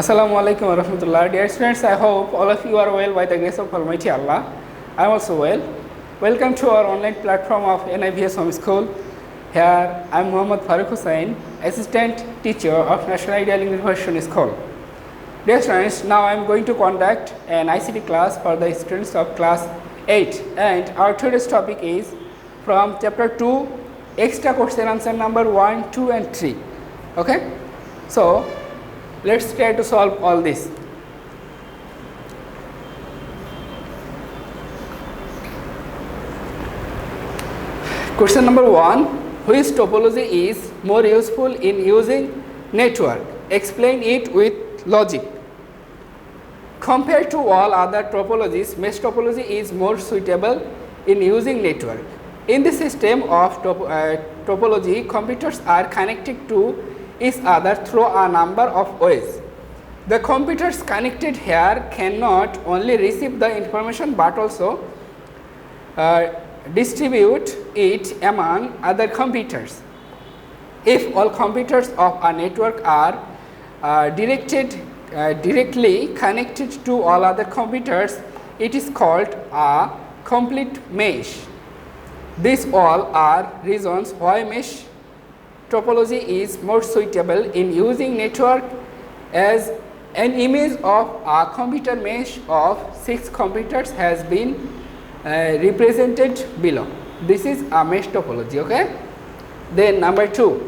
Assalamu alaikum wa rahmatullah. Dear students, I hope all of you are well by the grace of Almighty Allah. I am also well. Welcome to our online platform of NIVS Home School. Here I am Muhammad Farooq Hussain, Assistant Teacher of National Ideal English Version School. Dear students, now I am going to conduct an ICT class for the students of class 8, and our today's topic is from chapter 2, extra question answer number 1, 2 and 3. Okay? So, let's try to solve all this. Question number 1, which topology is more useful in using network? Explain it with logic. Compared to all other topologies, mesh topology is more suitable in using network. In the system of topology, computers are connected to each other through a number of ways. The computers connected here cannot only receive the information but also distribute it among other computers. If all computers of a network are directly connected to all other computers, it is called a complete mesh. These all are reasons why mesh topology is more suitable in using network. As an image of a computer mesh of 6 computers has been represented below. This is a mesh topology. Okay. Then number 2,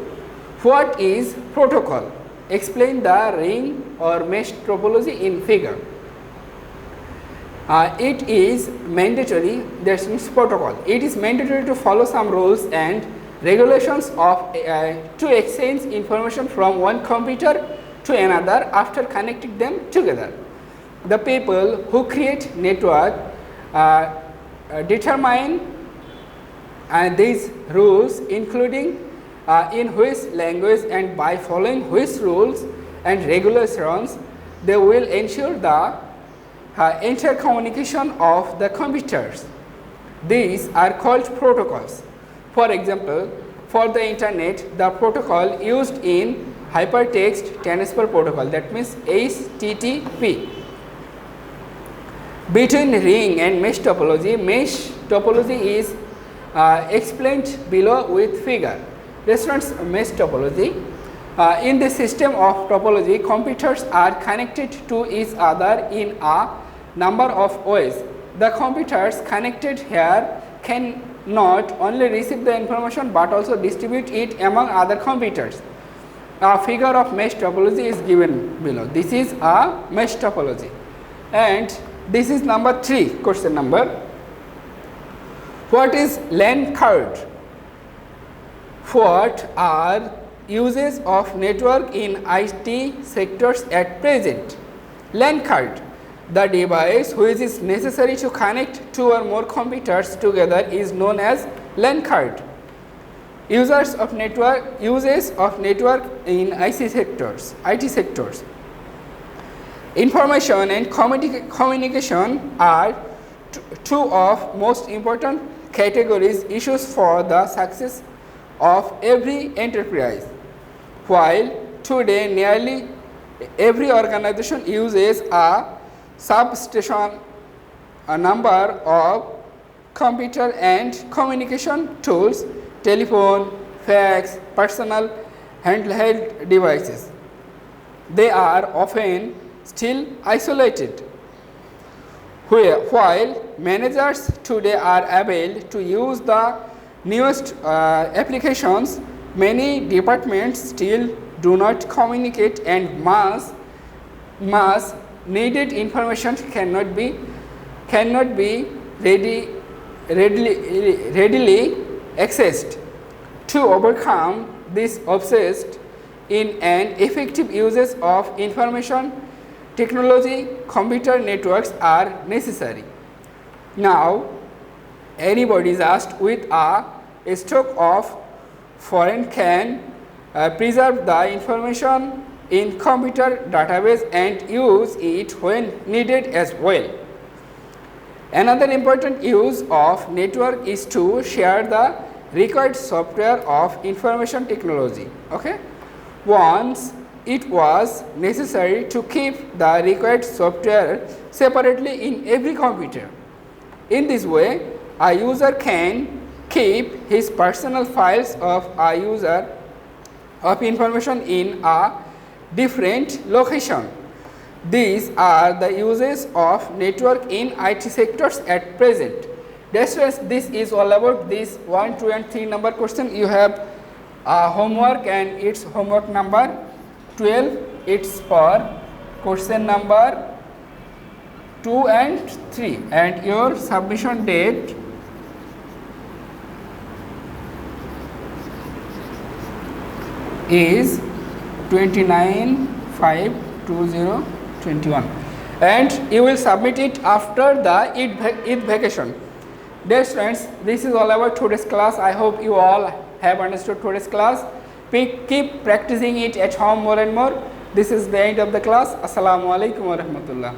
what is protocol? Explain the ring or mesh topology in figure. It is mandatory, that means protocol. It is mandatory to follow some rules and regulations of to exchange information from one computer to another after connecting them together. The people who create network determine these rules, including in which language and by following which rules and regulations they will ensure the intercommunication of the computers. These are called protocols. For example, for the internet, the protocol used in hypertext transfer protocol, that means HTTP. Between ring and mesh topology is explained below with figure. Reference mesh topology. In the system of topology, computers are connected to each other in a number of ways. The computers connected here can not only receive the information but also distribute it among other computers. A figure of mesh topology is given below. This is a mesh topology. And this is number 3 question number. What is LAN card? What are uses of network in IT sectors at present? LAN card, the device which is necessary to connect 2 or more computers together, is known as LAN card. Uses of network in IT sectors. Information and communication are two of most important categories issues for the success of every enterprise. While today nearly every organization uses a substation, a number of computer and communication tools, telephone, fax, personal handheld devices. They are often still isolated. While managers today are able to use the newest applications, many departments still do not communicate, and mass needed information cannot be readily accessed. To overcome this obsessed in an effective uses of information technology, computer networks are necessary. Now, anybody is asked with a stock of foreign can preserve the information in computer database and use it when needed as well. Another important use of network is to share the required software of information technology. Okay? Once it was necessary to keep the required software separately in every computer. In this way, a user can keep his personal files of a user of information in a different location. These are the uses of network in IT sectors at present. That's why this is all about this 1, 2 and 3 number question. You have homework and its homework number 12. It's for question number 2 and 3 and your submission date is 29/5/2021 and you will submit it after the Eid vacation. Dear students, this is all about today's class. I hope you all have understood today's class. Keep practicing it at home more and more. This is the end of the class. Assalamu alaikum wa rahmatullah.